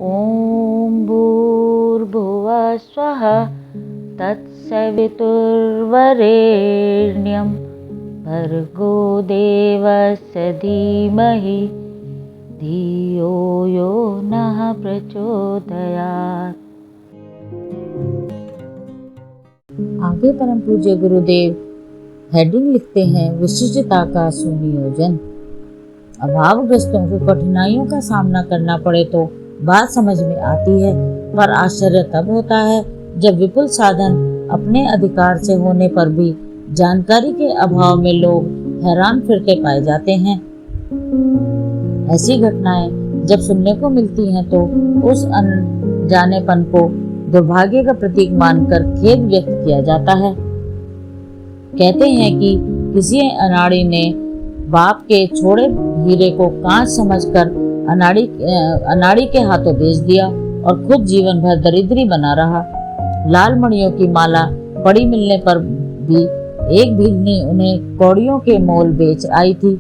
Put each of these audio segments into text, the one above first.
ॐ भूर्भुवः स्वः तत्सवितुर्वरेण्यं भर्गो देवस्य धीमहि धियो यो नः प्रचोदयात्। आगे परम पूज्य गुरुदेव हेडिंग लिखते हैं, विशिष्टता का सुनियोजन। अभावग्रस्तों को कठिनाइयों का सामना करना पड़े तो बात समझ में आती है, पर आश्चर्य तब होता है जब विपुल साधन अपने अधिकार से होने पर भी जानकारी के अभाव में लोग हैरान फिरते पाए जाते हैं। ऐसी घटनाएं जब सुनने को मिलती हैं तो उस अनजानेपन को दुर्भाग्य का प्रतीक मानकर खेद व्यक्त किया जाता है। कहते हैं कि किसी अनाड़ी ने बाप के छोड़े हीरे को कांच समझकर अनाड़ी के हाथों बेच दिया और खुद जीवन भर दरिद्री बना रहा। लाल मणियों की माला पड़ी मिलने पर भी एक भिगनी उन्हें कौड़ियों के मोल बेच आई थी।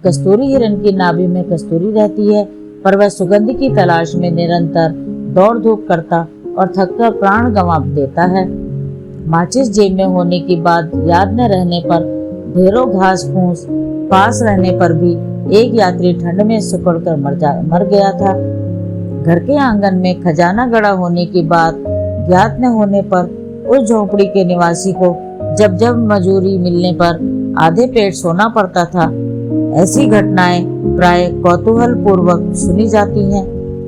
कस्तूरी हिरण की नाभि में कस्तूरी रहती है, पर वह सुगंध की तलाश में निरंतर दौड़ धूप करता और थककर प्राण गंवा देता है। माचिस जेब में होने की बात याद न रहने पर, ढेरों घास फूस पास रहने पर भी एक यात्री ठंड में सिकुड़कर मर गया था। घर के आंगन में खजाना गड़ा होने की बात ज्ञात न होने पर उस झोंपड़ी के निवासी को जब जब मजूरी मिलने पर आधे पेट सोना पड़ता था। ऐसी घटनाएं प्राय कौतूहल पूर्वक सुनी जाती हैं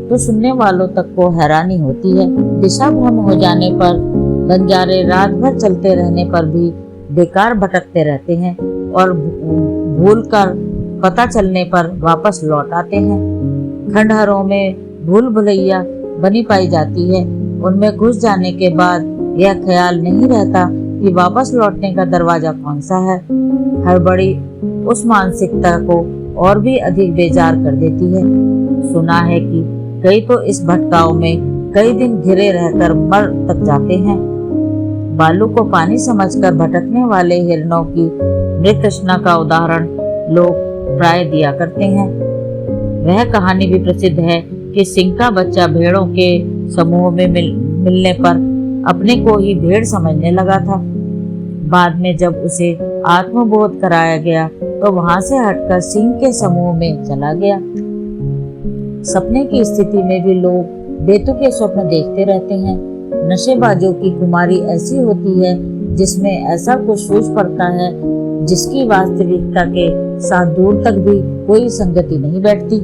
तो सुनने वालों तक को हैरानी होती है। दिशा भ्रम हो जाने पर बंजारे रात भर चलते रहने पर भी बेकार भटकते रहते हैं और भूल कर पता चलने पर वापस लौट आते हैं। खंडहरों में भूल भुलैया बनी पाई जाती है। उनमें घुस जाने के बाद यह ख्याल नहीं रहता कि वापस लौटने का दरवाजा कौन सा है। हड़बड़ी उस मानसिकता को और भी अधिक बेजार कर देती है। सुना है कि कई तो इस भटकाव में कई दिन घिरे रहकर मर तक जाते हैं। बालू को पानी समझकर भटकने वाले हिरणों की मृत तृष्णा का उदाहरण लोग प्राय दिया करते हैं। वह कहानी भी प्रसिद्ध है कि सिंह का बच्चा भेड़ों के समूह में मिलने पर अपने को ही भेड़ समझने लगा था। बाद में जब उसे आत्मबोध कराया गया तो वहां से हटकर सिंह के समूह में चला गया। सपने की स्थिति में भी लोग बेतुके स्वप्न देखते रहते हैं। नशेबाजों की कुमारी ऐसी होती है जिसमें ऐसा कुछ सूझ पड़ता है जिसकी वास्तविकता के साथ दूर तक भी कोई संगति नहीं बैठती।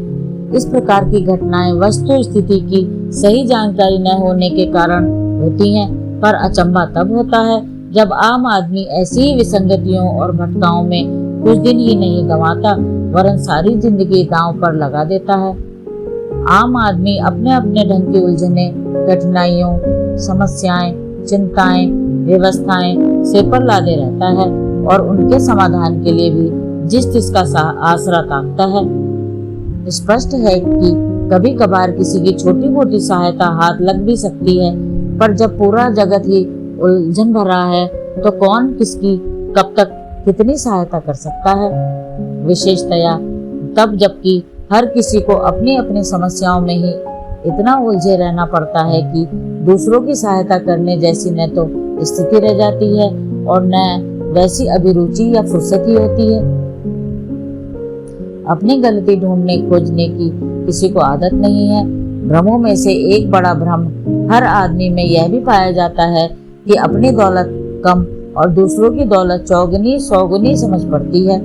इस प्रकार की घटनाएं वस्तु स्थिति की सही जानकारी न होने के कारण होती हैं, पर अचंभा तब होता है जब आम आदमी ऐसी ही विसंगतियों और भटकाओं में कुछ दिन ही नहीं गंवाता वरन सारी जिंदगी दांव पर लगा देता है। आम आदमी अपने अपने ढंग की उलझने, कठिनाइयों, समस्याएं, चिंताएं, व्यवस्थाएं से पर लादे रहता है और उनके समाधान के लिए भी जिस जिसका आसरा ताकता है। स्पष्ट है कि कभी कभार किसी की छोटी मोटी सहायता हाथ लग भी सकती है, पर जब पूरा जगत ही उलझन भरा है तो कौन किसकी कब तक कितनी सहायता कर सकता है। विशेषतया तब जबकि हर किसी को अपनी अपनी समस्याओं में ही इतना उलझे रहना पड़ता है कि दूसरों की सहायता करने जैसी न तो स्थिति रह जाती है और न वैसी अभिरुचि या फुर्सत ही होती है। अपनी गलती ढूंढने खोजने की किसी को आदत नहीं है। भ्रमों में से एक बड़ा भ्रम हर आदमी में यह भी पाया जाता है कि अपनी दौलत कम और दूसरों की दौलत चौगुनी सौगुनी समझ पड़ती है।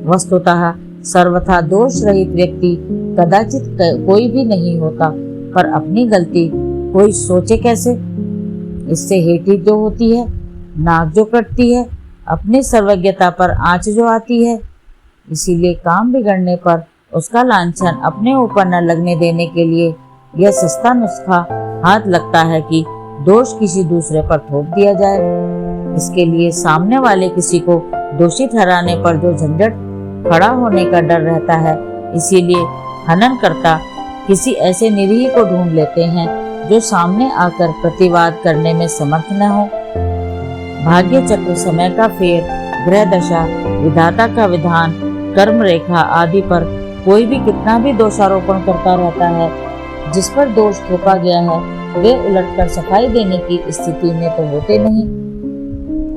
वस्तुतः सर्वथा दोष रहित व्यक्ति कदाचित कोई भी नहीं होता, पर अपनी गलती कोई सोचे कैसे। इससे हेठी जो होती है, नाक जो कटती है, अपनी सर्वज्ञता पर आंच जो आती है। इसीलिए काम बिगड़ने पर उसका लांछन अपने ऊपर न लगने देने के लिए यह सस्ता नुस्खा हाथ लगता है कि दोष किसी दूसरे पर थोप दिया जाए। इसके लिए सामने वाले किसी को दोषी ठहराने पर जो झंझट खड़ा होने का डर रहता है, इसीलिए हननकर्ता किसी ऐसे निरीह को ढूंढ लेते हैं जो सामने आकर प्रतिवाद करने में समर्थ न हो। भाग्य चक्र, समय का फेर, ग्रह दशा, विधाता का विधान, कर्म रेखा आदि पर कोई भी कितना भी दोषारोपण करता रहता है, जिस पर दोष थोपा गया है वे उलटकर सफाई देने की स्थिति में तो होते नहीं।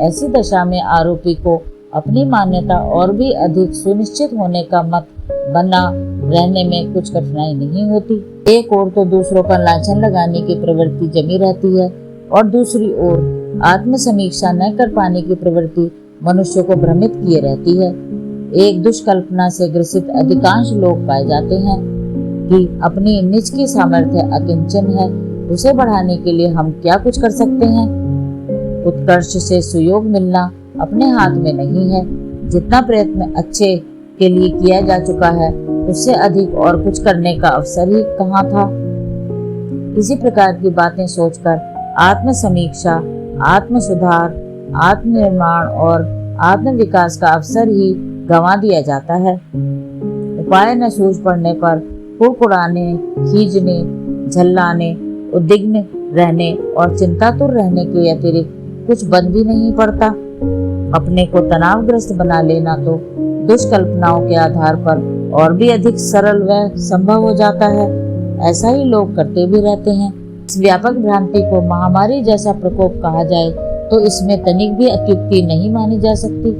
ऐसी दशा में आरोपी को अपनी मान्यता और भी अधिक सुनिश्चित होने का मत बना रहने में कुछ कठिनाई नहीं होती। एक ओर तो दूसरों पर लांछन लगाने की प्रवृत्ति जमी रहती है और दूसरी ओर आत्म समीक्षा न कर पाने की प्रवृत्ति मनुष्य को भ्रमित किए रहती है। एक दुष्कल्पना से ग्रसित अधिकांश लोग पाए जाते हैं कि अपनी निज की सामर्थ्य अकिंचन है, उसे बढ़ाने के लिए हम क्या कुछ कर सकते हैं। उत्कर्ष से सुयोग मिलना अपने हाथ में नहीं है। जितना प्रयत्न अच्छे के लिए किया जा चुका है उससे अधिक और कुछ करने का अवसर ही कहाँ था। इसी प्रकार की बातें सोचकर आत्म समीक्षा, आत्म सुधार, आत्मनिर्माण और आत्म विकास का अवसर ही गंवा दिया जाता है। उपाय न सूझ पड़ने पर कुड़कुड़ाने, खींचने, झल्लाने, उद्विग्न रहने और चिंतातुर रहने के अतिरिक्त कुछ बंद भी नहीं पड़ता। अपने को तनावग्रस्त बना लेना तो दुष्कल्पनाओं के आधार पर और भी अधिक सरल व संभव हो जाता है। ऐसा ही लोग करते भी रहते हैं। इस व्यापक भ्रांति को महामारी जैसा प्रकोप कहा जाए तो इसमें तनिक भी अत्युक्ति नहीं मानी जा सकती।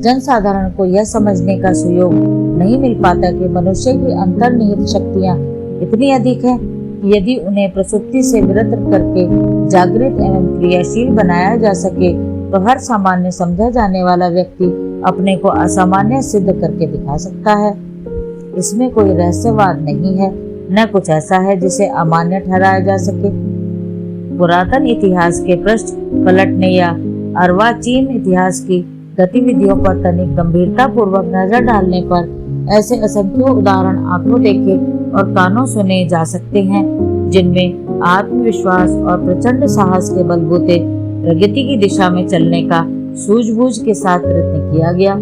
जनसाधारण को यह समझने का सुयोग नहीं मिल पाता कि मनुष्य की अंतर्निहित शक्तियां इतनी अधिक है कि यदि उन्हें प्रसुप्ति से विरत करके जागृत एवं क्रियाशील बनाया जा सके तो हर सामान्य समझा जाने वाला व्यक्ति अपने को असामान्य सिद्ध करके दिखा सकता है। इसमें कोई रहस्यवाद नहीं है, न कुछ ऐसा है जिसे अमान्य ठहराया जा सके। पुरातन इतिहास के पृष्ठ पलटने या अर्वाचीन इतिहास की गतिविधियों पर तनिक गंभीरता पूर्वक नजर डालने पर ऐसे असंख्य उदाहरण आंखों देखे और कानों सुने जा सकते हैं जिनमें आत्मविश्वास और प्रचंड साहस के बलबूते प्रगति की दिशा में चलने का सूझबूझ के साथ प्रयत्न किया गया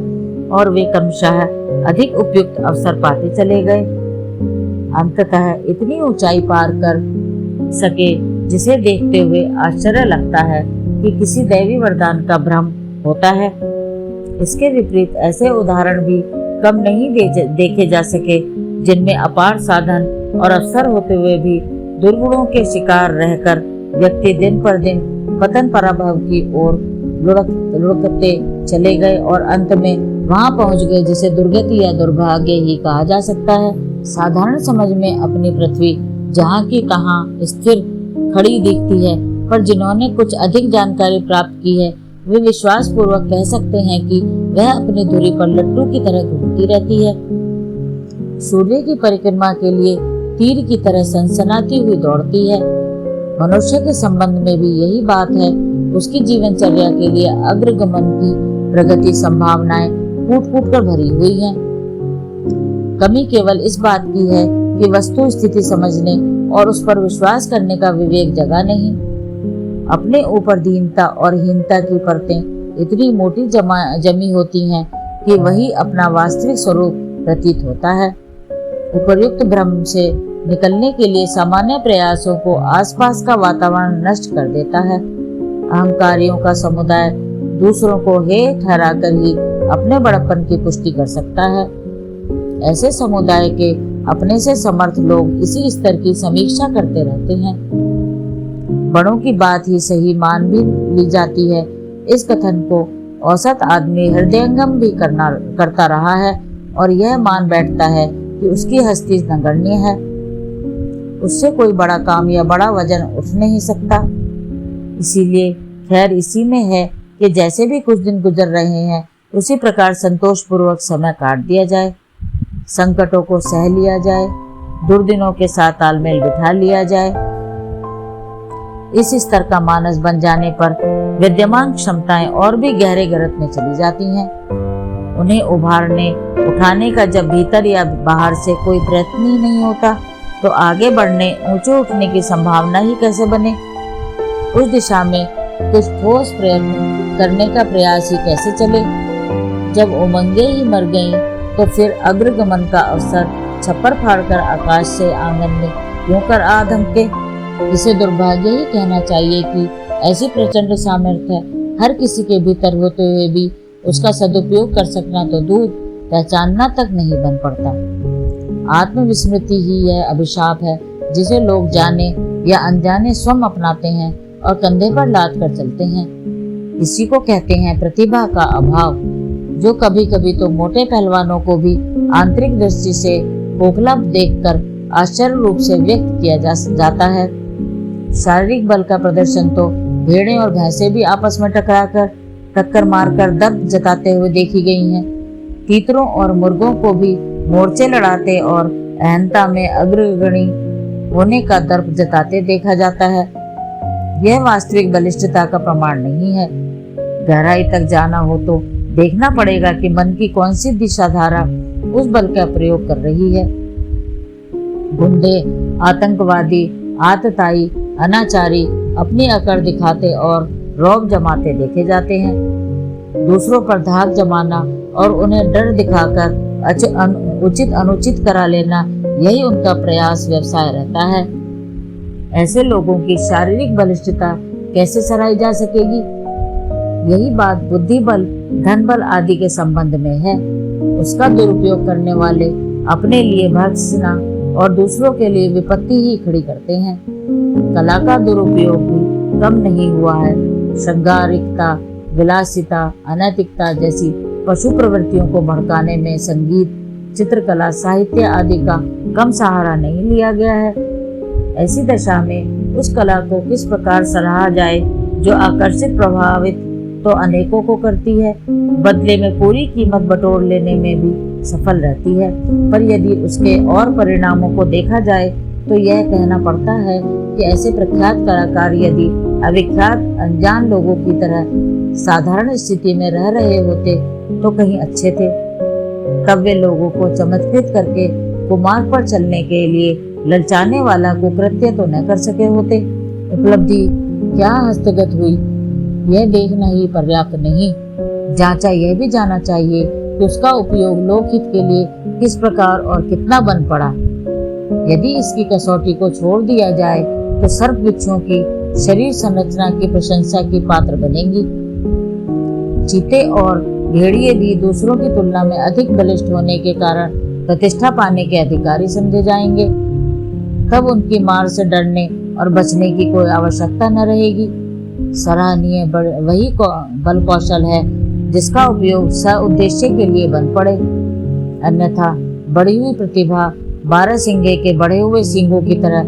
और वे क्रमशः अधिक उपयुक्त अवसर पाते चले गए। अंततः इतनी ऊंचाई पार कर सके जिसे देखते हुए आश्चर्य लगता है कि किसी दैवी वरदान का भ्रम होता है। इसके विपरीत ऐसे उदाहरण भी कम नहीं देखे जा सके जिनमें अपार साधन और अवसर होते हुए भी दुर्गुणों के शिकार रहकर व्यक्ति दिन पर दिन पतन पराभव की ओर लुढ़कते चले गए और अंत में वहां पहुंच गए जिसे दुर्गति या दुर्भाग्य ही कहा जा सकता है। साधारण समझ में अपनी पृथ्वी जहाँ की तहाँ स्थिर खड़ी दिखती है, पर जिन्होंने कुछ अधिक जानकारी प्राप्त की है वे विश्वास पूर्वक कह सकते हैं कि वह अपनी धुरी पर लट्टू की तरह घूमती रहती है। सूर्य की परिक्रमा के लिए तीर की तरह सनसनाती हुई दौड़ती है। मनुष्य के संबंध में भी यही बात है। उसकी जीवनचर्या के लिए अग्रगमन की प्रगति संभावनाएं फूट फूट कर भरी हुई हैं। कमी केवल इस बात की है कि वस्तु स्थिति समझने और उस पर विश्वास करने का विवेक जगा नहीं। अपने ऊपर दीनता और हीनता की परतें इतनी मोटी जमी होती हैं कि वही अपना वास्तविक स्वरूप प्रतीत होता है। उपर्युक्त भ्रम से निकलने के लिए सामान्य प्रयासों को आसपास का वातावरण नष्ट कर देता है। अहंकारियों का समुदाय दूसरों को हे ठहराकर ही अपने बड़प्पन की पुष्टि कर सकता है। ऐसे समुदाय के अपने से समर्थ लोग इसी स्तर की समीक्षा करते रहते हैं। बड़ों की बात ही सही मान भी ली जाती है। इस कथन को औसत आदमी हृदयंगम भी करता रहा है और यह मान बैठता है कि उसकी हस्ती नगण्य है, उससे कोई बड़ा काम या बड़ा वजन उठ नहीं सकता। इसीलिए खैर इसी में है कि जैसे भी कुछ दिन गुजर रहे हैं उसी प्रकार संतोषपूर्वक समय काट दिया जाए, संकटों को सह लिया जाए, दुर्दिनों के साथ तालमेल बिठा लिया जाए। इस स्तर का मानस बन जाने पर विद्यमान क्षमताएं और भी गहरे गर्त में चली जाती हैं। उन्हें उभारने उठाने का जब भीतर या बाहर से कोई प्रयत्न ही नहीं होता तो आगे बढ़ने ऊंचे उठने की संभावना ही कैसे बने। उस दिशा में कुछ ठोस प्रयत्न करने का प्रयास ही कैसे चले। जब उमंगे ही मर गईं तो फिर अग्रगमन का अवसर छप्पर फाड़कर आकाश से आंगन में क्यों कर आ धमके। इसे दुर्भाग्य ही कहना चाहिए कि ऐसी प्रचंड सामर्थ्य हर किसी के भीतर होते हुए भी उसका सदुपयोग कर सकना तो दूर पहचानना तक नहीं बन पड़ता। आत्मविस्मृति ही यह अभिशाप है जिसे लोग जाने या अनजाने स्वयं अपनाते हैं और कंधे पर लाद कर चलते हैं। इसी को कहते हैं प्रतिभा का अभाव, जो कभी कभी तो मोटे पहलवानों को भी आंतरिक दृष्टि से खोखला देखकर आश्चर्य रूप से व्यक्त किया जाता है। शारीरिक बल का प्रदर्शन तो भेड़ें और भैंसें भी आपस में टक्कर मारकर दर्द जताते हुए देखी गई हैं। तीतरों और मुर्गों को भी मोर्चे लड़ाते और अहंता में अग्रगणी होने का दर्प जताते देखा जाता है। यह वास्तविक बलिष्ठता का प्रमाण नहीं है। गहराई तक जाना हो तो देखना पड़ेगा कि मन की कौन सी दिशाधारा उस बल का प्रयोग कर रही है। गुंडे, आतंकवादी, आतताई, अनाचारी अपनी अकड़ दिखाते और रौब जमाते देखे जाते हैं। दूसरों पर धाक जमाना और उन्हें डर दिखाकर उचित अनुचित करा लेना, यही उनका प्रयास व्यवसाय रहता है। ऐसे लोगों की शारीरिक बलिष्ठता कैसे सराही जा सकेगी? यही बात बुद्धि बल, धन बल आदि के संबंध में है। उसका दुरुपयोग करने वाले अपने लिए भर्त्सना और दूसरों के लिए विपत्ति ही खड़ी करते हैं। कला का दुरुपयोग भी कम नहीं हुआ है। श्रृंगारिकता, विलासिता, अनैतिकता जैसी पशु प्रवृत्तियों को भड़काने में संगीत, चित्रकला, साहित्य आदि का कम सहारा नहीं लिया गया है। ऐसी दशा में उस कला को किस प्रकार सराहा जाए जो आकर्षित प्रभावित तो अनेकों को करती है, बदले में पूरी कीमत बटोर लेने में भी सफल रहती है। पर यदि उसके और परिणामों को देखा जाए तो यह कहना पड़ता है कि ऐसे प्रख्यात कलाकार यदि अविख्यात अनजान लोगों की तरह साधारण स्थिति में रह रहे होते तो कहीं अच्छे थे। तब वे लोगों को चमत्कृत करके कुमार्ग पर चलने के लिए ललचाने वाला कुकृत्य तो न कर सके होते। उपलब्धि क्या हस्तगत हुई, यह देखना ही पर्याप्त नहीं, जांचा यह भी जाना चाहिए कि उसका उपयोग लोकहित के लिए किस प्रकार और कितना बन पड़ा। यदि इसकी कसौटी को छोड़ दिया जाए तो सर्प वृक्षों की शरीर संरचना की प्रशंसा की पात्र बनेंगी। चीते और भेड़िए भी दूसरों की तुलना में अधिक बलिष्ठ होने के कारण प्रतिष्ठा पाने के अधिकारी समझे जाएंगे। तब उनकी मार से डरने और बचने की कोई आवश्यकता न रहेगी। सराहनीय वही बल कौशल है जिसका उपयोग सउद्देश्य के लिए बन पड़े। अन्यथा बढ़ी हुई प्रतिभा बारहसिंगे के बढ़े हुए सिंगों की तरह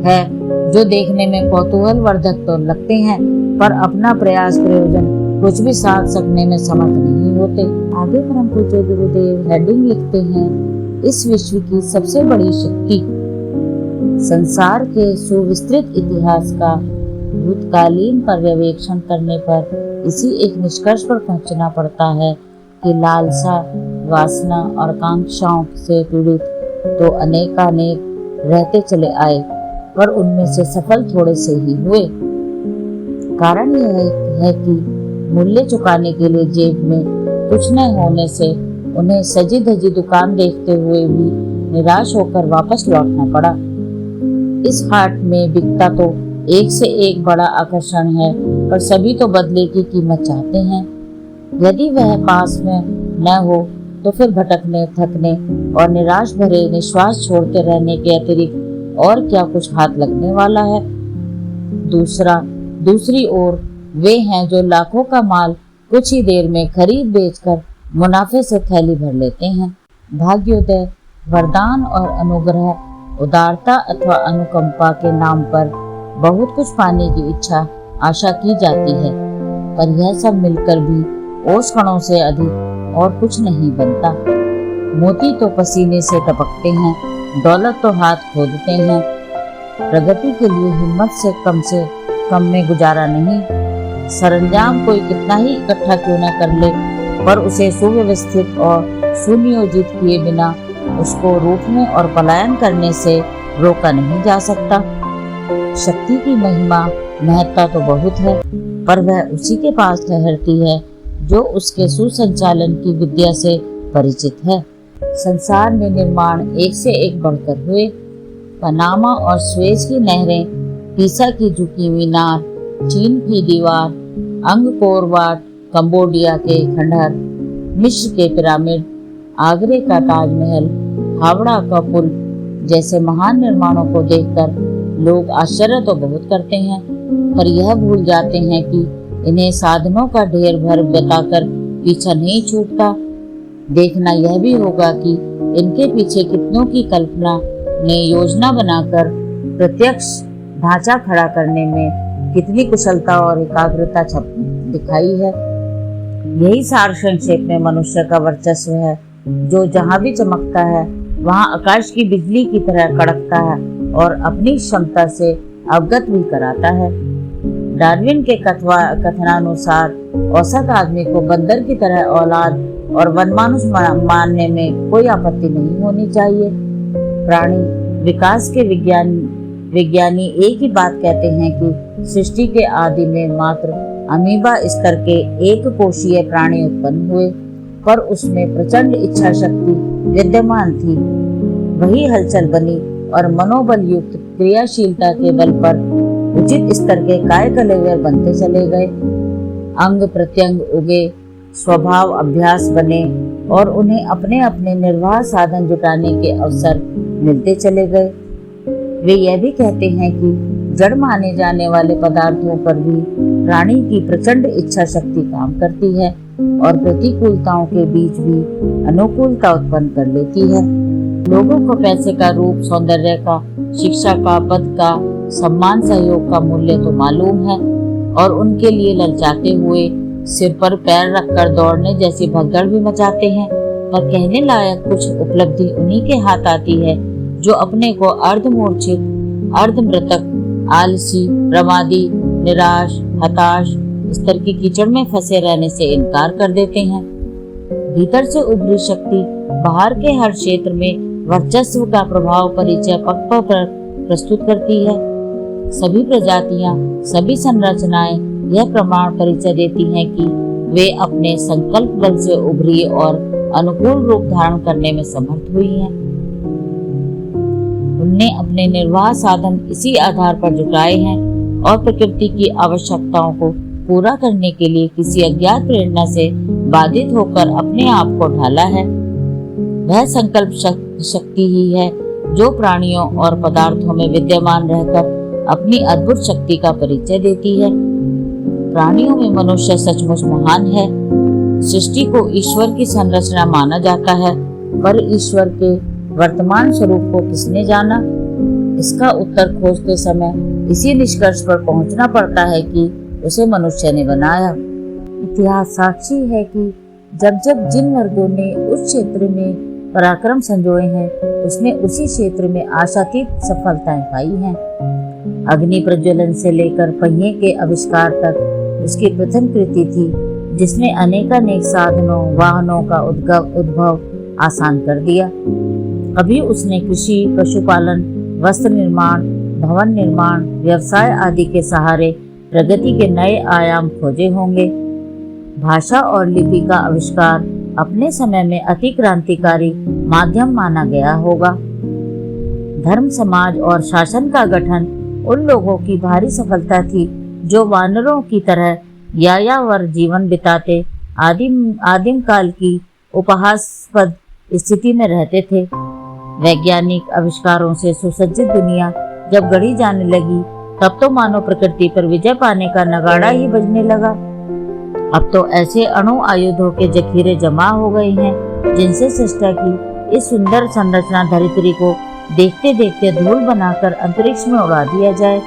है, जो देखने में कौतूहल वर्धक तो लगते हैं पर अपना प्रयास प्रयोजन कुछ भी साध सकने में समर्थ नहीं होते। आगे परम पूज्य गुरुदेव हेडिंग लिखते हैं, इस विश्व की सबसे बड़ी शक्ति संसार के सुविस्तृत इतिहास का भूतकालीन पर्यवेक्षण करने पर इसी एक निष्कर्ष पर पहुंचना पड़ता है कि लालसा, वासना और कांक्षाओं से पीड़ित तो अनेकानेक रहते चले आए, पर उनमें से सफल थोड़े से ही हुए। कारण यह है कि मूल्य चुकाने के लिए जेब में कुछ न होने से उन्हें सजी धजी दुकान देखते हुए भी निराश होकर वापस लौटना पड़ा। इस हाट में बिकता तो एक से एक बड़ा आकर्षण है, पर सभी तो बदले की कीमत चाहते हैं। यदि वह पास में न हो तो फिर भटकने, थकने और निराश भरे निश्वास छोड़ते रहने के अतिरिक्त और क्या कुछ हाथ लगने वाला है। दूसरी ओर वे हैं जो लाखों का माल कुछ ही देर में खरीद बेचकर मुनाफे से थैली भर लेते हैं। भाग्योदय, वरदान और अनुग्रह, उदारता अथवा अनुकंपा के नाम पर बहुत कुछ पाने की इच्छा आशा की जाती है, पर यह सब मिलकर भी ओस कणों से अधिक और कुछ नहीं बनता। मोती तो पसीने से टपकते हैं, दौलत तो हाथ खोदते हैं। प्रगति के लिए हिम्मत से कम में गुजारा नहीं। सरंजाम कोई कितना ही इकट्ठा क्यों न कर ले, पर उसे सुव्यवस्थित और सुनियोजित किए बिना उसको रोकने और पलायन करने से रोका नहीं जा सकता। शक्ति की महत्ता तो बहुत है, पर वह उसी के पास ठहरती है जो उसके सुसंचालन की विद्या से परिचित है। संसार में निर्माण एक से एक बढ़कर हुए। पनामा और स्वेज की नहरें, पीसा की झुकी हुई नार, चीन की दीवार, अंगकोर वाट, कंबोडिया के खंडहर, मिस्र के पिरामिड, आगरे का ताजमहल, हावड़ा का पुल, जैसे महान निर्माणों को देखकर लोग आश्चर्य तो बहुत करते हैं, पर यह भूल जाते हैं कि इन्हें साधनों का ढेर भर बताकर पीछा नहीं छूटता। देखना यह भी होगा कि इनके पीछे कितनों की कल्पना ने योजना बनाकर प्रत्यक्ष ढांचा खड़ा करने में कितनी कुशलता और एकाग्रता दिखाई है। यही सार संक्षेप में मनुष्य का वर्चस्व है, जो जहां भी चमकता है वहां आकाश की बिजली की तरह कड़कता है और अपनी क्षमता से अवगत भी कराता है। डार्विन के कथनानुसार औसत आदमी को बंदर की तरह औलाद और वनमानुष मानने में कोई आपत्ति नहीं होनी चाहिए। प्राणी विकास के विज्ञानी एक ही बात कहते हैं कि सृष्टि के आदि में मात्र अमीबा स्तर के एक कोशीय प्राणी उत्पन्न हुए, पर उसमें प्रचंड इच्छा शक्ति विद्यमान थी। वही हलचल बनी और मनोबल युक्त क्रियाशीलता के बल पर उचित स्तर के कायकलेवर बनते चले गए। अंग प्रत्यंग उगे, स्वभाव अभ्यास बने और उन्हें अपने अपने निर्वाह साधन जुटाने के अवसर मिलते चले गए। वे यह भी कहते हैं कि जड़ माने जाने वाले पदार्थों पर भी प्राणी की प्रचंड इच्छा शक्ति काम करती है और प्रतिकूलताओं के बीच भी अनुकूलता उत्पन्न कर लेती है। लोगों को पैसे का, रूप सौंदर्य का, शिक्षा का, पद का, सम्मान सहयोग का मूल्य तो मालूम है और उनके लिए ललचाते हुए सिर पर पैर रखकर दौड़ने जैसी भगदड़ भी मचाते हैं। पर कहने लायक कुछ उपलब्धि उन्हीं के हाथ आती है जो अपने को अर्धमूर्छित, अर्धमृतक, आलसी, प्रमादी, निराश, हताश इस तरह की कीचड़ में फंसे रहने से इनकार कर देते हैं। भीतर से उभरी शक्ति बाहर के हर क्षेत्र में वर्चस्व का प्रभाव परिचय पक्का पर प्रस्तुत करती है। सभी प्रजातियां, सभी संरचनाएं यह प्रमाण परिचय देती हैं कि वे अपने संकल्प बल से उभरी और अनुकूल रूप धारण करने में समर्थ हुई हैं। उनने अपने निर्वाह साधन इसी आधार पर जुटाए हैं और प्रकृति की आवश्यकताओं को पूरा करने के लिए किसी अज्ञात प्रेरणा से बाधित होकर अपने आप को ढाला है। वह संकल्प शक्ति ही है जो प्राणियों और पदार्थों में विद्यमान रहकर अपनी अद्भुत शक्ति का परिचय देती है। प्राणियों में मनुष्य सचमुच महान है। सृष्टि को ईश्वर की संरचना माना जाता है, पर ईश्वर के वर्तमान स्वरूप को किसने जाना? इसका उत्तर खोजते समय इसी निष्कर्ष पर पहुंचना पड़ता है कि उसे मनुष्य ने बनाया। इतिहास साक्षी है कि जब जब जिन वर्गों ने उस क्षेत्र में पराक्रम संजोए हैं, उसने उसी क्षेत्र में आशातीत सफलताएं पाई हैं। अग्नि प्रज्वलन से लेकर पहिए के आविष्कार तक उसकी प्रथम कृति थी, जिसने अनेकानेक साधनों, वाहनों का उद्भव आसान कर दिया। अभी उसने कृषि, पशुपालन, वस्त्र निर्माण, भवन निर्माण, व्यवसाय आदि के सहारे प्रगति के नए आयाम खोजे होंगे। भाषा और लिपि का आविष्कार अपने समय में अति क्रांतिकारी माध्यम माना गया होगा। धर्म, समाज और शासन का गठन उन लोगों की भारी सफलता थी जो वानरों की तरह यायावर जीवन बिताते आदिम काल की उपहासास्पद स्थिति में रहते थे। वैज्ञानिक आविष्कारों से सुसज्जित दुनिया जब गढ़ी जाने लगी, तब तो मानव प्रकृति पर विजय पाने का नगाड़ा ही बजने लगा। अब तो ऐसे अणु आयुधों के जखीरे जमा हो गए हैं जिनसे सृष्टि की इस सुंदर संरचना धरित्री को देखते देखते धूल बनाकर अंतरिक्ष में उड़ा दिया जाए।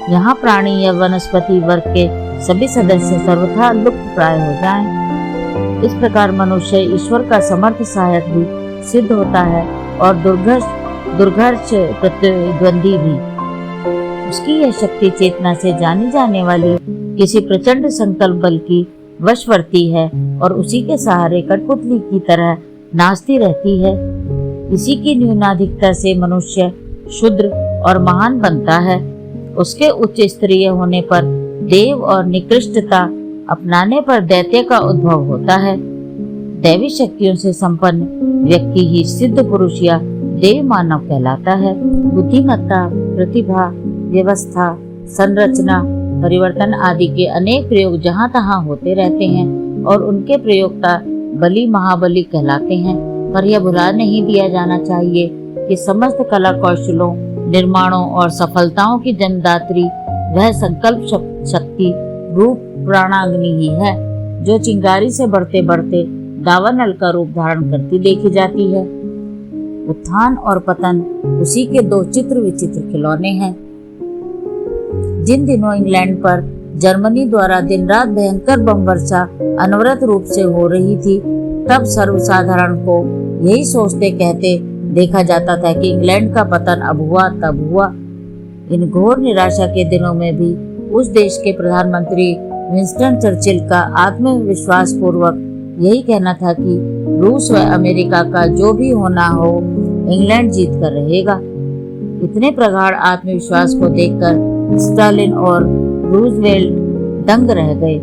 यहाँ प्राणी या वनस्पति वर्ग के सभी सदस्य सर्वथा लुप्त प्राय हो जाएं। इस प्रकार मनुष्य ईश्वर का समर्थ सहायक भी सिद्ध होता है और दुर्घर्ष प्रतिद्वंदी भी। उसकी यह शक्ति चेतना से जानी जाने वाली किसी प्रचंड संकल्प बल की वशवर्ती है और उसी के सहारे कठपुतली की तरह नाचती रहती है। इसी की न्यूनाधिकता से मनुष्य शूद्र और महान बनता है। उसके उच्च स्तरीय होने पर देव और निकृष्टता अपनाने पर दैत्य का उद्भव होता है। दैवी शक्तियों से संपन्न व्यक्ति ही सिद्ध पुरुष या देव मानव कहलाता है। बुद्धिमत्ता, प्रतिभा, व्यवस्था, संरचना, परिवर्तन आदि के अनेक प्रयोग जहाँ तहाँ होते रहते हैं और उनके प्रयोक्ता बलि महाबली कहलाते हैं। पर यह भुला नहीं दिया जाना चाहिए कि समस्त कला कौशलों, निर्माणों और सफलताओं की जन्मदात्री वह संकल्प शक्ति रूप प्राणाग्नि ही है, जो चिंगारी से बढ़ते बढ़ते दावानल का रूप धारण करती देखी जाती है। उत्थान और पतन उसी के दो चित्र विचित्र खिलौने हैं। जिन दिनों इंग्लैंड पर जर्मनी द्वारा दिन रात भयंकर बम वर्षा अनवरत रूप से हो रही थी, तब सर्वसाधारण को यही सोचते कहते देखा जाता था कि इंग्लैंड का पतन अब हुआ तब हुआ। इन घोर निराशा के दिनों में भी उस देश के प्रधानमंत्री विंस्टन चर्चिल का आत्मविश्वास पूर्वक यही कहना था कि रूस व अमेरिका का जो भी होना हो, इंग्लैंड जीत कर रहेगा। इतने प्रगाढ़ आत्मविश्वास को देखकर स्टालिन और रूजवेल्ट दंग रह गए।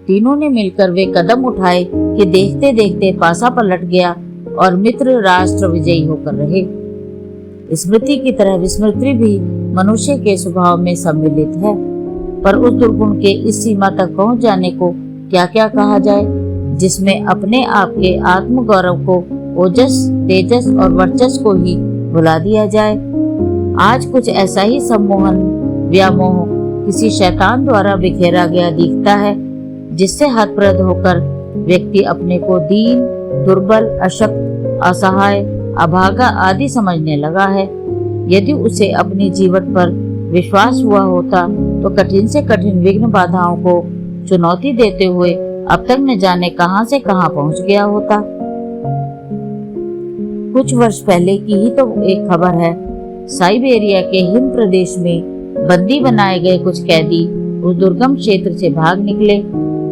तीनों ने मिलकर वे कदम उठाए कि देखते देखते पासा पलट गया और मित्र राष्ट्र विजयी होकर रहे। स्मृति की तरह विस्मृति भी मनुष्य के स्वभाव में सम्मिलित है, पर उस दुर्गुण के इस सीमा तक पहुंच जाने को क्या क्या कहा जाए, जिसमें अपने आप के आत्मगौरव को, ओजस, तेजस और वर्चस्व को ही भुला दिया जाए। आज कुछ ऐसा ही सम्मोहन व्यामोह किसी शैतान द्वारा बिखेरा गया दिखता है, जिससे हतप्रद होकर व्यक्ति अपने को दीन, दुर्बल, अशक्त, असहाय, अभागा आदि समझने लगा है। यदि उसे अपने जीवन पर विश्वास हुआ होता तो कठिन से कठिन विघ्न बाधाओं को चुनौती देते हुए अब तक न जाने कहां से कहां पहुंच गया होता। कुछ वर्ष पहले की ही तो एक खबर है। साइबेरिया के हिम प्रदेश में बंदी बनाए गए कुछ कैदी उस दुर्गम क्षेत्र से भाग निकले।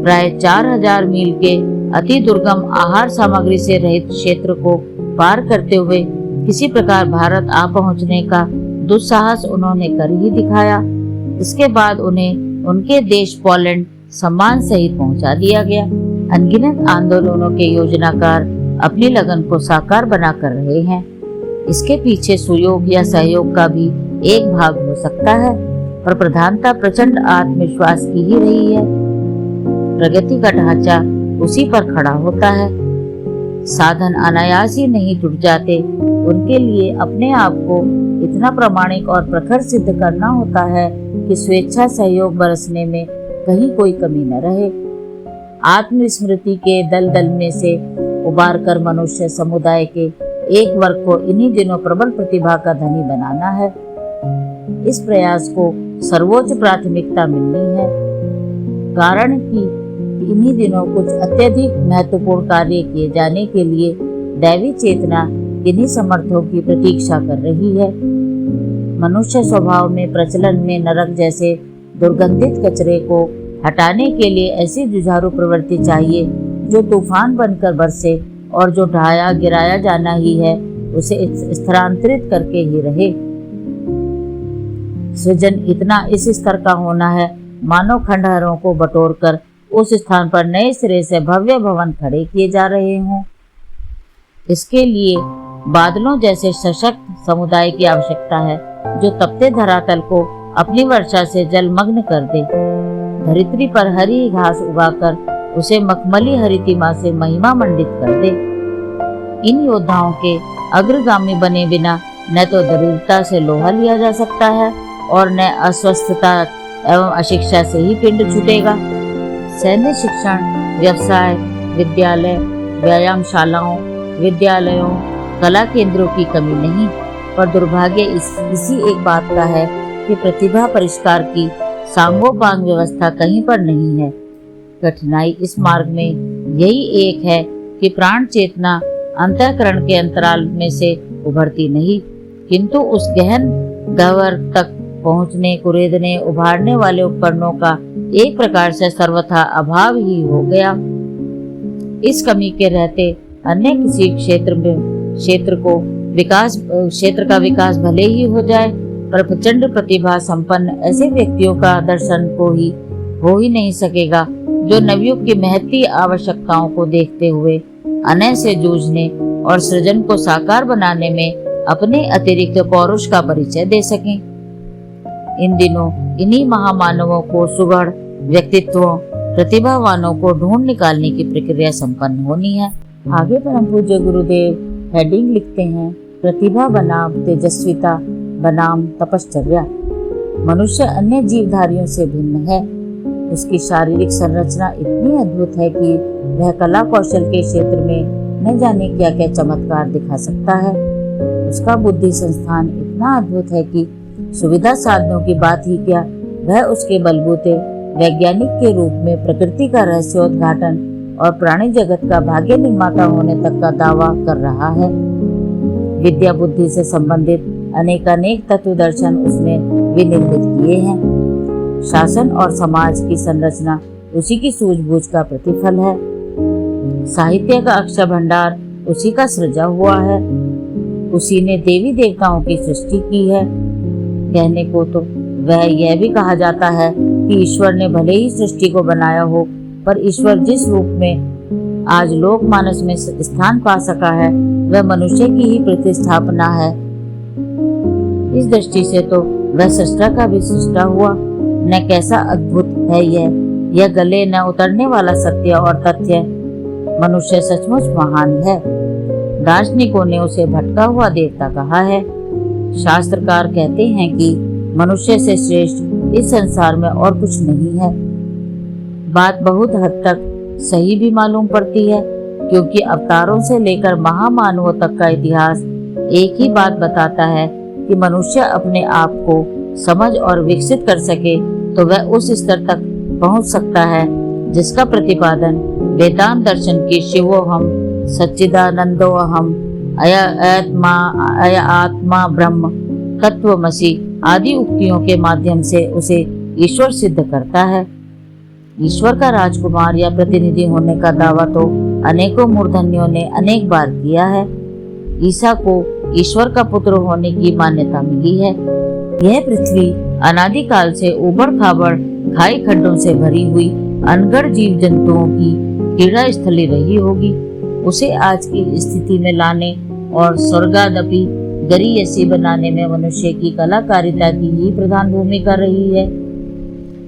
प्राय 4000 मील के अति दुर्गम आहार सामग्री से रहित क्षेत्र को पार करते हुए किसी प्रकार भारत आ पहुंचने का दुस्साहस उन्होंने कर ही दिखाया। इसके बाद उन्हें उनके देश पोलैंड सम्मान सहित पहुंचा दिया गया। अनगिनत आंदोलनों के योजनाकार अपनी लगन को साकार बना कर रहे हैं। इसके पीछे सुयोग या सहयोग का भी एक भाग हो सकता है, पर प्रधानता प्रचंड आत्मविश्वास की ही रही है। प्रगति का ढांचा उसी पर खड़ा होता है। साधन अनायास ही नहीं टूट जाते, उनके लिए अपने आप को इतना प्रामाणिक और प्रखर सिद्ध करना होता है कि स्वेच्छा सहयोग बरसने में कहीं कोई कमी न रहे। आत्मस्मृति के दलदल में से उबार कर मनुष्य समुदाय के एक वर्ग को इन्हीं दिनों प्रबल प्रतिभा का धनी बनाना है। इस प्रयास को सर्वोच्च प्राथमिकता मिलनी है, कारण कि इन्हीं दिनों कुछ अत्यधिक महत्वपूर्ण कार्य किए जाने के लिए दैवी चेतना इन्हीं समर्थों की प्रतीक्षा कर रही है। मनुष्य स्वभाव में प्रचलन में नरक जैसे दुर्गंधित कचरे को हटाने के लिए ऐसी जुझारू प्रवृत्ति चाहिए जो तूफान बनकर बरसे और जो ढाया गिराया जाना ही है उसे स्थानांतरित करके ही रहे। सृजन इतना इस स्तर का होना है मानव खंडहरों को बटोरकर उस स्थान पर नए सिरे से भव्य भवन खड़े किए जा रहे हों। इसके लिए बादलों जैसे सशक्त समुदाय की आवश्यकता है, जो तपते धरातल को अपनी वर्षा से जलमग्न कर दे, धरित्री पर हरी घास उगाकर उसे मखमली हरितिमा से महिमा मंडित कर दे। इन योद्धाओं के अग्रगामी बने बिना न तो दरिद्रता से लोहा लिया जा सकता है और न अस्वस्थता एवं अशिक्षा से ही पिंड छूटेगा। सैन्य शिक्षण, व्यवसाय, विद्यालय, व्यायामशालाओं, विद्यालयों, कला केंद्रों की कमी नहीं, पर दुर्भाग्य इसी एक बात का है कि प्रतिभा परिष्कार की सांगोपांग व्यवस्था कहीं पर नहीं है। कठिनाई इस मार्ग में यही एक है कि प्राण चेतना अंतःकरण के अंतराल में से उभरती नहीं, किंतु उस गहन गह्वर तक पहुंचने, कुरेदने, उभारने वाले उपकरणों का एक प्रकार से सर्वथा अभाव ही हो गया। इस कमी के रहते अन्य किसी क्षेत्र का विकास भले ही हो जाए, पर प्रचंड प्रतिभा संपन्न ऐसे व्यक्तियों का दर्शन हो ही नहीं सकेगा जो नवयुग की महती आवश्यकताओं को देखते हुए अनय से जूझने और सृजन को साकार बनाने में अपने अतिरिक्त पौरुष का परिचय दे सकें। इन दिनों इन्हीं महामानवों को, सुगढ़ व्यक्तित्वों, प्रतिभावानों को ढूंढ निकालने की प्रक्रिया संपन्न होनी है। आगे परम पूज्य गुरुदेव हेडिंग लिखते हैं, प्रतिभा बनाम तेजस्विता बनाम तपश्चर्या। मनुष्य अन्य जीवधारियों से भिन्न है। उसकी शारीरिक संरचना इतनी अद्भुत है कि वह कला कौशल के क्षेत्र में न जाने क्या क्या चमत्कार दिखा सकता है। उसका बुद्धि संस्थान इतना अद्भुत है कि सुविधा साधनों की बात ही क्या, वह उसके बलबूते वैज्ञानिक के रूप में प्रकृति का रहस्योद्घाटन और प्राणी जगत का भाग्य निर्माता होने तक का दावा कर रहा है। विद्या बुद्धि से संबंधित अनेकानेक तत्व दर्शन उसने विनिर्मित किए हैं। शासन और समाज की संरचना उसी की सूझबूझ का प्रतिफल है। साहित्य का अक्षर भंडार उसी का सृजा हुआ है। उसी ने देवी देवताओं की सृष्टि की है। कहने को तो वह यह भी कहा जाता है कि ईश्वर ने भले ही सृष्टि को बनाया हो, पर ईश्वर जिस रूप में आज लोकमानस में स्थान पा सका है वह मनुष्य की ही प्रतिस्थापना है। इस दृष्टि से तो वह सृष्टा का भी सृष्टा हुआ। न कैसा अद्भुत है यह गले न उतरने वाला सत्य और तथ्य। मनुष्य सचमुच महान है। दार्शनिकों ने उसे भटका हुआ देवता कहा है। शास्त्रकार कहते हैं कि मनुष्य से श्रेष्ठ इस संसार में और कुछ नहीं है। बात बहुत हद तक सही भी मालूम पड़ती है, क्योंकि अवतारों से लेकर महामानवों तक का इतिहास एक ही बात बताता है कि मनुष्य अपने आप को समझ और विकसित कर सके तो वह उस स्तर तक पहुंच सकता है जिसका प्रतिपादन वेदांत दर्शन की शिवोहम सच्चिदानंदोहम अय आत्मा ब्रह्म तत्वमसि आदि उक्तियों के माध्यम से उसे ईश्वर सिद्ध करता है। ईश्वर का राजकुमार या प्रतिनिधि होने का दावा तो अनेकों मूर्धन्यों ने अनेक बार किया है। ईसा को ईश्वर का पुत्र होने की मान्यता मिली है। यह पृथ्वी अनादिकाल से ऊबड़ खाबड़ खाई खड्डों से भरी हुई अनगढ़ जीव जंतुओं की क्रीड़ा स्थली रही होगी। उसे आज की स्थिति में लाने और स्वर्गादपि गरीयसी बनाने में मनुष्य की कलाकारिता की ही प्रधान भूमिका रही है।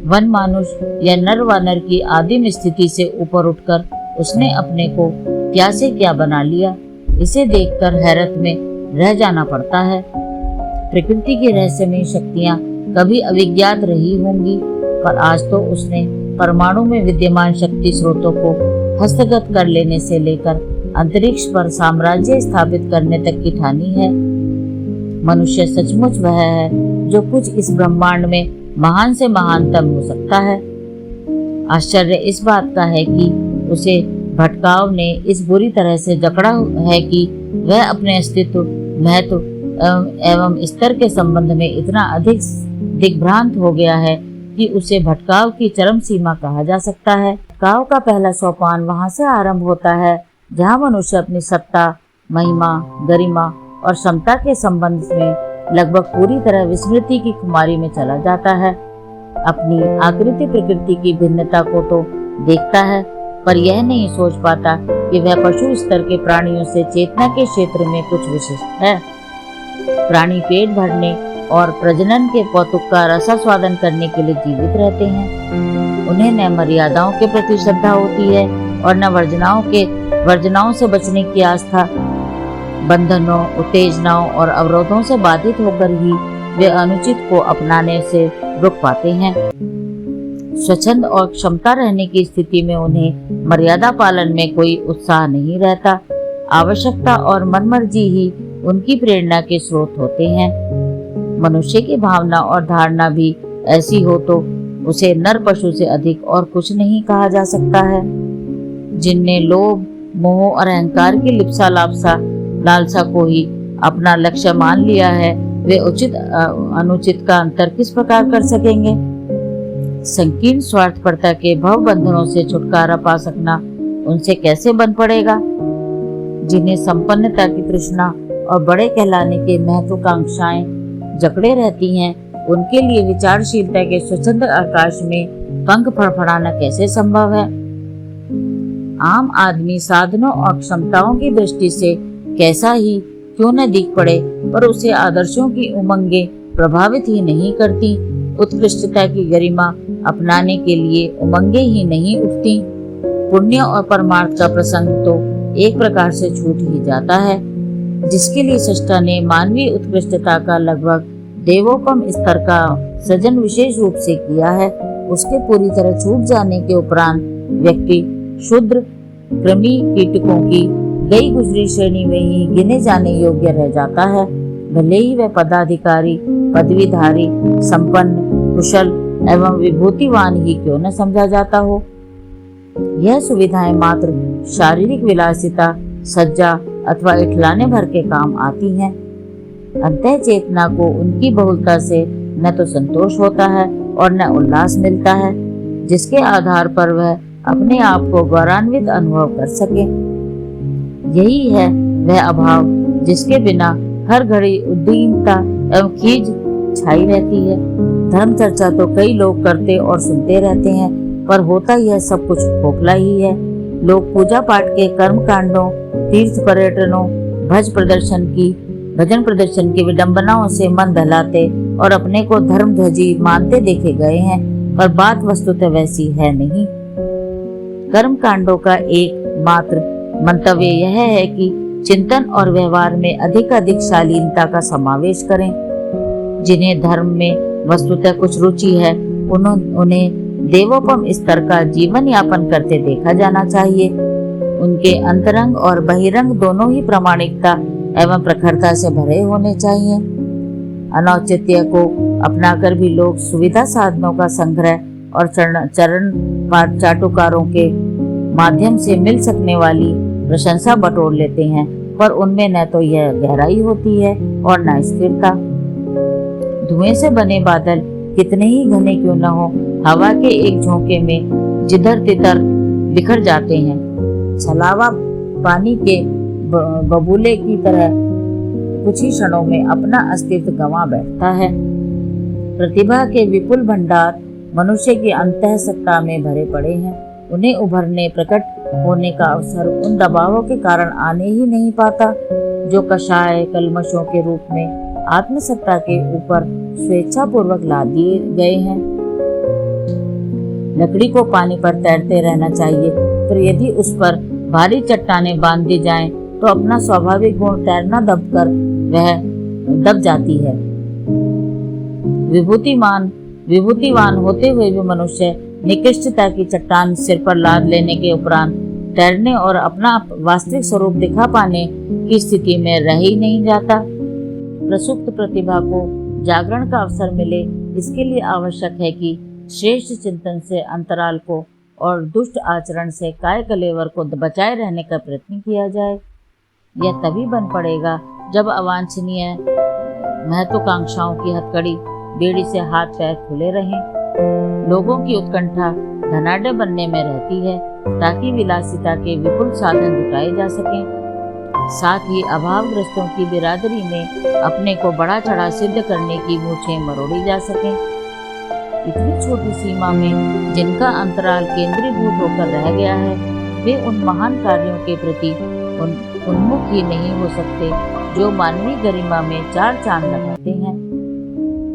वन मानुष या नर वानर की आदिम स्थिति से ऊपर उठकर उसने अपने को क्या से क्या बना लिया। इसे देखकर हैरत में रह जाना पड़ता है। प्रकृति की रहस्यमय शक्तियां कभी अविज्ञात रही होंगी, पर आज तो उसने परमाणु में विद्यमान शक्ति स्रोतों को हस्तगत कर लेने से लेकर अंतरिक्ष पर साम्राज्य स्थापित करने तक की ठानी है। मनुष्य सचमुच वह है जो कुछ इस ब्रह्मांड में महान से महानतम हो सकता है। आश्चर्य इस बात का है कि उसे भटकाव ने इस बुरी तरह से जकड़ा है कि वह अपने अस्तित्व, महत्व एवं स्तर के संबंध में इतना अधिक दिग्भ्रांत हो गया है कि उसे भटकाव की चरम सीमा कहा जा सकता है। भटकाव का पहला सोपान वहां से आरंभ होता है जहां मनुष्य अपनी सत्ता, महिमा, गरिमा और क्षमता के संबंध में लगभग पूरी तरह विस्मृति की खुमारी में चला जाता है। अपनी आकृति प्रकृति की भिन्नता को तो देखता है, पर यह नहीं सोच पाता कि वह पशु स्तर के प्राणियों से चेतना के क्षेत्र में कुछ विशिष्ट है। प्राणी पेट भरने और प्रजनन के कौतुक का रसास्वादन करने के लिए जीवित रहते हैं। उन्हें न मर्यादाओं के प्रति श्रद्धा होती है और न वर्जनाओं से बचने की आस्था। बंधनों, उत्तेजनाओं और अवरोधों से बाधित होकर ही वे अनुचित को अपनाने से रुक पाते हैं। स्वच्छंद और क्षमता रहने की स्थिति में उन्हें मर्यादा पालन में कोई उत्साह नहीं रहता। आवश्यकता और मनमर्जी ही उनकी प्रेरणा के स्रोत होते हैं। मनुष्य की भावना और धारणा भी ऐसी हो तो उसे नर पशु से अधिक और कुछ नहीं कहा जा सकता है। जिनने लोभ, मोह और अहंकार की लालसा को ही अपना लक्ष्य मान लिया है, वे उचित अनुचित का अंतर किस प्रकार कर सकेंगे। संकीर्ण स्वार्थपरता के भव बंधनों से छुटकारा पा सकना उनसे कैसे बन पड़ेगा। जिन्हें संपन्नता की तृष्णा और बड़े कहलाने के महत्वाकांक्षाएं जकड़े रहती हैं, उनके लिए विचारशीलता के स्वच्छंद आकाश में पंख फड़फड़ाना कैसे संभव है। आम आदमी साधनों और क्षमताओं की दृष्टि से कैसा ही क्यों न दिख पड़े, पर उसे आदर्शों की उमंगें प्रभावित ही नहीं करती। उत्कृष्टता की गरिमा अपनाने के लिए उमंगें ही नहीं उठती। पुण्य और परमार्थ का प्रसंग तो एक प्रकार से छूट ही जाता है। जिसके लिए सृष्टा ने मानवीय उत्कृष्टता का लगभग देवोपम स्तर का सृजन विशेष रूप से किया है, उसके पूरी तरह छूट जाने के उपरांत व्यक्ति शूद्र कृमि कीटकों की गई गुजरी श्रेणी में ही गिने जाने योग्य रह जाता है, भले ही वह पदाधिकारी, पदवीधारी, संपन्न, कुशल एवं विभूतिवान ही क्यों न समझा जाता हो। यह सुविधाएं मात्र शारीरिक विलासिता, सज्जा अथवा इठलाने भर के काम आती हैं। अंतः चेतना को उनकी बहुलता से न तो संतोष होता है और न उल्लास मिलता है, जिसके आधार पर वह अपने आप को गौरवान्वित अनुभव कर सके। यही है वह अभाव जिसके बिना हर घड़ी उद्दीनता एवं खीज छाई रहती है। धर्म चर्चा तो कई लोग करते और सुनते रहते हैं, पर होता यह सब कुछ खोखला ही है। लोग पूजा पाठ के कर्म कांडों, तीर्थ पर्यटनों, भजन प्रदर्शन की विडंबनाओं से मन बहलाते और अपने को धर्मध्वजी मानते देखे गए हैं, पर बात वस्तुतः वैसी है नहीं। कर्म कांडों का एक मात्र मंतव्य यह है कि चिंतन और व्यवहार में अधिक शालीनता का समावेश करें। जिन्हें धर्म में वस्तुतः कुछ रुचि है, उन्हें देवोपम स्तर का जीवन यापन करते देखा जाना चाहिए। उनके अंतरंग और बहिरंग दोनों ही प्रामाणिकता एवं प्रखरता से भरे होने चाहिए। अनौचित्य को अपनाकर भी लोग सुविधा साधनों का संग्रह और चरण चाटुकारों के माध्यम से मिल सकने वाली प्रशंसा बटोर लेते हैं, पर उनमें न तो यह गहराई होती है और न स्थिरता। धुएं से बने बादल कितने ही घने क्यों न हो, हवा के एक झोंके में जिधर तिधर बिखर जाते हैं। छलावा पानी के बबूले की तरह कुछ ही क्षणों में अपना अस्तित्व गंवा बैठता है। प्रतिभा के विपुल भंडार मनुष्य की अंतःसत्ता में भरे पड़े हैं। उन्हें उभरने, प्रकट होने का अवसर उन दबावों के कारण आने ही नहीं पाता, जो कषाय कल्मशों के रूप में आत्मसत्ता के ऊपर स्वेच्छा पूर्वक ला दिए गए हैं। लकड़ी को पानी पर तैरते रहना चाहिए, पर यदि उस पर भारी चट्टानें बांध दी जाएं, तो अपना स्वाभाविक गुण तैरना दबकर वह दब जाती है। विभूतिवान होते हुए भी मनुष्य निकृष्टता की चट्टान सिर पर लाद लेने के उपरांत तैरने और अपना वास्तविक स्वरूप दिखा पाने की स्थिति में रह ही नहीं जाता। प्रसुप्त प्रतिभा को जागरण का अवसर मिले, इसके लिए आवश्यक है कि श्रेष्ठ चिंतन से अंतराल को और दुष्ट आचरण से काय कलेवर को बचाए रहने का प्रयत्न किया जाए। यह तभी बन पड़ेगा जब अवांछनीय महत्वाकांक्षाओं की हथकड़ी बेड़ी से हाथ पैर खुले रहें। लोगों की उत्कंठा धनाढ्य बनने में रहती है, ताकि विलासिता के विपुल साधन जुटाए जा सकें। साथ ही अभावग्रस्तों की बिरादरी में अपने को बड़ा चढ़ा सिद्ध करने की मूछें मरोड़ी जा सकें। इतनी छोटी सीमा में जिनका अंतराल केंद्रीभूत होकर रह गया है, वे उन महान कार्यों के प्रति उन्मुख ही नहीं हो सकते जो मानवीय गरिमा में चार चांद लगाते हैं।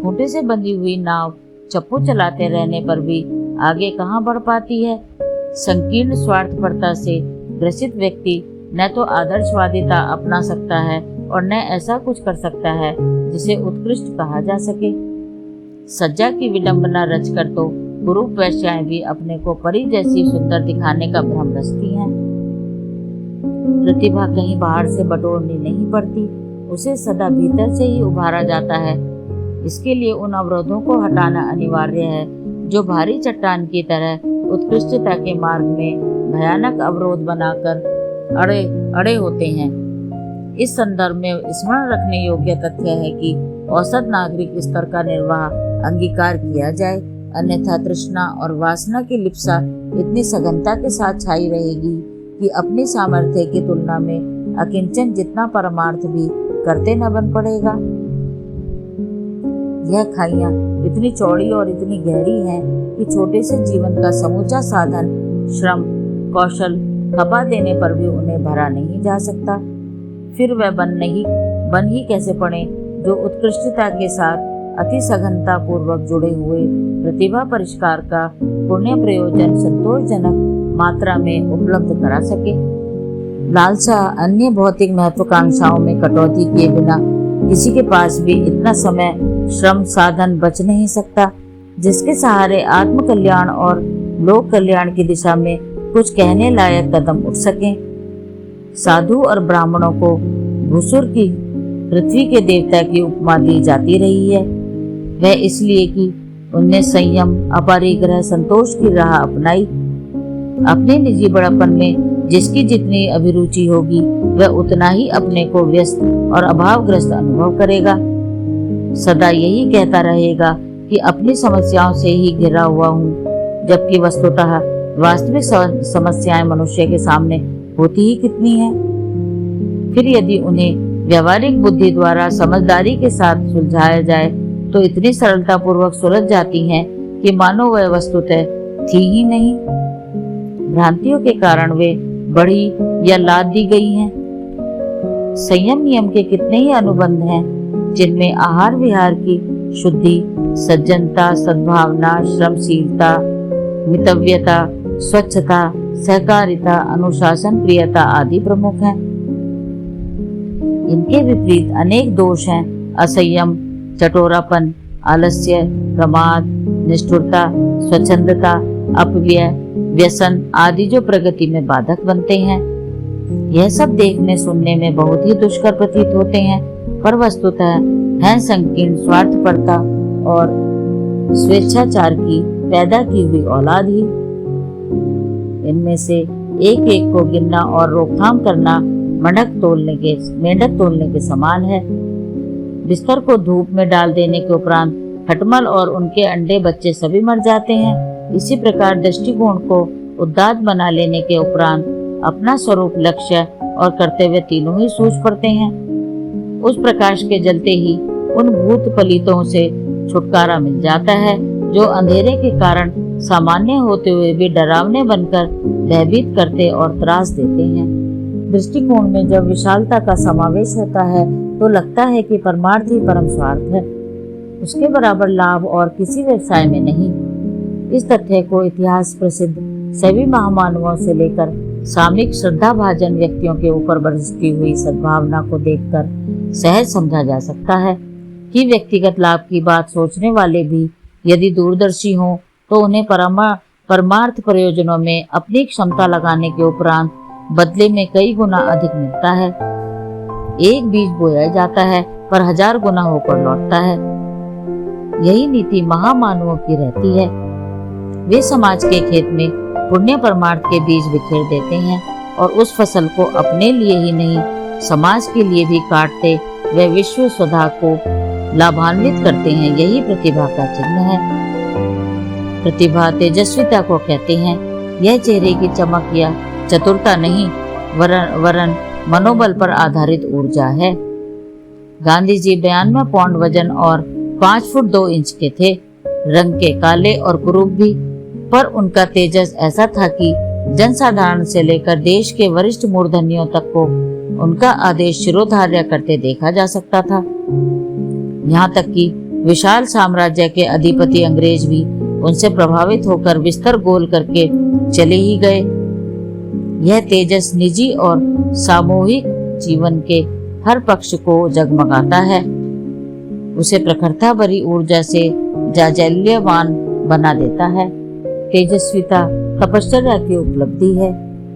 खूंटे से बंधी हुई नाव चप्पू चलाते रहने पर भी आगे कहाँ बढ़ पाती है। संकीर्ण स्वार्थपरता से ग्रसित व्यक्ति न तो आदर्शवादिता अपना सकता है और न ऐसा कुछ कर सकता है जिसे उत्कृष्ट कहा जा सके। सज्जा की विडंबना रचकर तो कुरूप वैश्याएं भी अपने को परी जैसी सुंदर दिखाने का भ्रम रचती हैं। प्रतिभा कहीं बाहर से बटोरनी नहीं पड़ती, उसे सदा भीतर से ही उभारा जाता है। इसके लिए उन अवरोधों को हटाना अनिवार्य है जो भारी चट्टान की तरह उत्कृष्टता के मार्ग में भयानक अवरोध बनाकर अड़े होते हैं। इस संदर्भ में स्मरण रखने योग्य तथ्य है कि औसत नागरिक स्तर का निर्वाह अंगीकार किया जाए, अन्यथा तृष्णा और वासना की लिप्सा इतनी सघनता के साथ छाई रहेगी कि अपनी सामर्थ्य की तुलना में अकिंचन जितना परमार्थ भी करते न बन पड़ेगा। यह खाइयां इतनी चौड़ी और इतनी गहरी हैं कि छोटे से जीवन का समूचा साधन, श्रम, कौशल खपा देने पर भी उन्हें भरा नहीं जा सकता। फिर वह बन ही कैसे पड़े जो उत्कृष्टता के साथ अति सघनता पूर्वक जुड़े हुए प्रतिभा परिष्कार का पुण्य प्रयोजन संतोषजनक मात्रा में उपलब्ध करा सके। लालसा, अन्य भौतिक महत्वाकांक्षाओं में कटौती किए बिना किसी के पास भी इतना समय, श्रम, साधन बच नहीं सकता जिसके सहारे आत्म कल्याण और लोक कल्याण की दिशा में कुछ कहने लायक कदम उठ सकें। साधु और ब्राह्मणों को भूसुर की पृथ्वी के देवता की उपमा दी जाती रही है। वह इसलिए कि उनने संयम, अपरिग्रह, संतोष की राह अपनाई। अपने निजी बड़प्पन में जिसकी जितनी अभिरुचि होगी वह उतना ही अपने को व्यस्त और अभावग्रस्त अनुभव करेगा। सदा यही कहता रहेगा कि अपनी समस्याओं से ही घिरा हुआ हूँ, जबकि वस्तुतः वास्तविक समस्याएं मनुष्य के सामने होती ही कितनी हैं। फिर यदि उन्हें व्यावहारिक बुद्धि द्वारा समझदारी के साथ सुलझाया जाए तो इतनी सरलता पूर्वक सुलझ जाती हैं कि मानो वह वस्तुतः थी ही नहीं। भ्रांतियों के कारण वे बढ़ी या लाद दी गई हैं। संयम नियम के कितने ही अनुबंध हैं जिनमें आहार विहार की शुद्धि, सज्जनता, सद्भावना, श्रमशीलता, मितव्यता, स्वच्छता, सहकारिता, अनुशासन, प्रियता आदि प्रमुख हैं। इनके विपरीत अनेक दोष हैं। असंयम, चटोरापन, आलस्य, प्रमाद, निष्ठुरता, स्वच्छंदता, अपव्यय, व्यसन आदि जो प्रगति में बाधक बनते हैं। यह सब देखने सुनने में बहुत ही दुष्कर प्रतीत होते हैं, पर वस्तुतः है संकीर्ण स्वार्थपरता और स्वेच्छाचार की पैदा की हुई औलाद ही। इनमें से एक एक को गिनना और रोकथाम करना मेंढक तोलने के समान है। बिस्तर को धूप में डाल देने के उपरांत खटमल और उनके अंडे बच्चे सभी मर जाते हैं। इसी प्रकार दृष्टिकोण को उदात्त बना लेने के उपरांत अपना स्वरूप, लक्ष्य और कर्तव्य तीनों ही सूझ पड़ते हैं। उस प्रकाश के जलते ही उन भूत पलितों से छुटकारा मिल जाता है जो अंधेरे के कारण सामान्य होते हुए भी डरावने बनकर भयभीत करते और त्रास देते हैं। दृष्टिकोण में जब विशालता का समावेश होता है तो लगता है कि परमार्थ ही परम स्वार्थ है, उसके बराबर लाभ और किसी व्यवसाय में नहीं। इस तथ्य को इतिहास प्रसिद्ध सभी महामानवों से लेकर सामयिक श्रद्धाभाजन व्यक्तियों के ऊपर बरसती हुई सद्भावना को देखकर सहज समझा जा सकता है कि व्यक्तिगत लाभ की बात सोचने वाले भी यदि दूरदर्शी हों तो उन्हें परमार्थ प्रयोजनों में अपनी क्षमता लगाने के उपरांत बदले में कई गुना अधिक मिलता है। एक बीज बोया जाता है पर 1000 गुना होकर लौटता है। यही नीति महामानवों की रहती है। वे समाज के खेत में पुण्य परमार्थ के बीज बिखेर देते हैं और उस फसल को अपने लिए ही नहीं समाज के लिए भी काटते वे विश्व स्वधा को लाभान्वित करते हैं। यही प्रतिभा का चिन्ह है। प्रतिभा तेजस्विता को कहते हैं। यह चेहरे की चमक या चतुरता नहीं वरन मनोबल पर आधारित ऊर्जा है। गांधी जी 92 पौंड वजन और 5 फुट 2 इंच के थे, रंग के काले और कुरूप भी, पर उनका तेजस ऐसा था कि जनसाधारण से लेकर देश के वरिष्ठ मूर्धन्यों तक को उनका आदेश शिरोधार्य करते देखा जा सकता था। यहाँ तक कि विशाल साम्राज्य के अधिपति अंग्रेज भी उनसे प्रभावित होकर बिस्तर गोल करके चले ही गए। यह तेजस निजी और सामूहिक जीवन के हर पक्ष को जगमगाता है, उसे प्रखरता भरी ऊर्जा से जाज्वल्यमान बना देता है। तेजस्विता तपश्चर्या की उपलब्धि है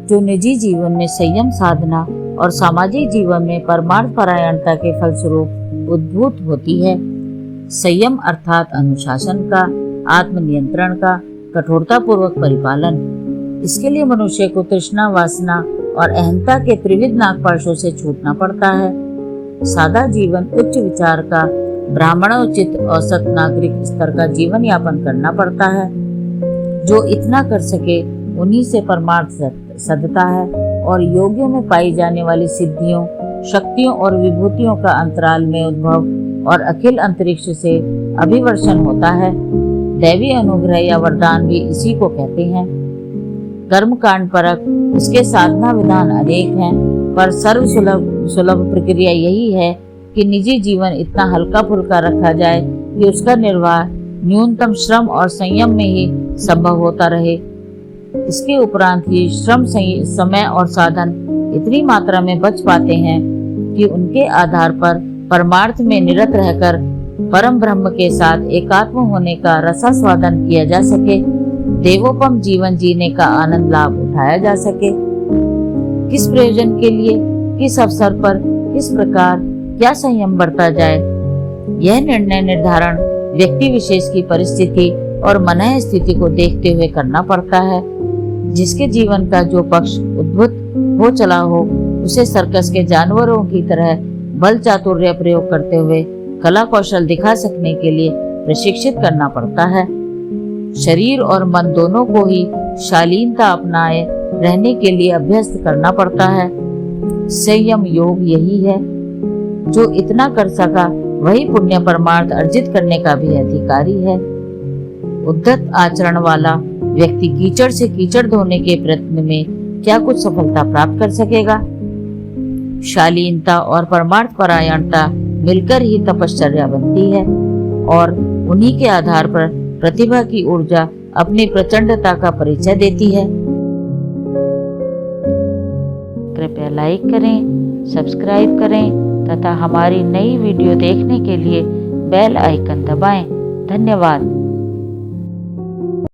जो निजी जीवन में संयम साधना और सामाजिक जीवन में परमार्थ परायणता के फलस्वरूप उद्भूत होती है। संयम अर्थात अनुशासन का, आत्मनियंत्रण का, कठोरता पूर्वक परिपालन। इसके लिए मनुष्य को तृष्णा, वासना और अहंता के त्रिविध नागपाशों से छूटना पड़ता है। सादा जीवन, उच्च विचार का, ब्राह्मणोचित औसत नागरिक स्तर का जीवन यापन करना पड़ता है। जो इतना कर सके उन्हीं से परमार्थ सदता है और योगियों में पाई जाने वाली सिद्धियों, शक्तियों और विभूतियों का अंतराल में उद्भव और अखिल अंतरिक्ष से अभिवर्षण होता है। दैवी अनुग्रह या वरदान भी इसी को कहते हैं। कर्म कांड परक इसके साधना विधान अनेक हैं, पर सर्व सुलभ प्रक्रिया यही है कि निजी जीवन इतना हल्का फुल्का रखा जाए कि उसका निर्वाह न्यूनतम श्रम और संयम में ही संभव होता रहे। इसके उपरांत ही श्रम, समय और साधन इतनी मात्रा में बच पाते हैं कि उनके आधार पर परमार्थ में निरत रहकर परम ब्रह्म के साथ एकात्म होने का रसास्वादन किया जा सके, देवोपम जीवन जीने का आनंद लाभ उठाया जा सके। किस प्रयोजन के लिए, किस अवसर पर, किस प्रकार, क्या संयम बरता जाए, यह निर्णय निर्धारण व्यक्ति विशेष की परिस्थिति और मनः स्थिति को देखते हुए करना पड़ता है। जिसके जीवन का जो पक्ष उद्भुत हो चला हो, उसे सर्कस के जानवरों की तरह बल चातुर्य प्रयोग करते हुए कला कौशल दिखा सकने के लिए प्रशिक्षित करना पड़ता है। शरीर और मन दोनों को ही शालीनता अपनाए रहने के लिए अभ्यस्त करना पड़ता है। संयम योग यही है। जो इतना कर सका वही पुण्य परमार्थ अर्जित करने का भी अधिकारी है। उद्धत आचरण वाला व्यक्ति कीचड़ से कीचड़ धोने के प्रयत्न में क्या कुछ सफलता प्राप्त कर सकेगा? शालीनता और परमार्थ परायणता मिलकर ही तपश्चर्या बनती है और उन्हीं के आधार पर प्रतिभा की ऊर्जा अपनी प्रचंडता का परिचय देती है। कृपया लाइक करें, सब्सक्राइब करें तथा हमारी नई वीडियो देखने के लिए बेल आइकन दबाएं। धन्यवाद।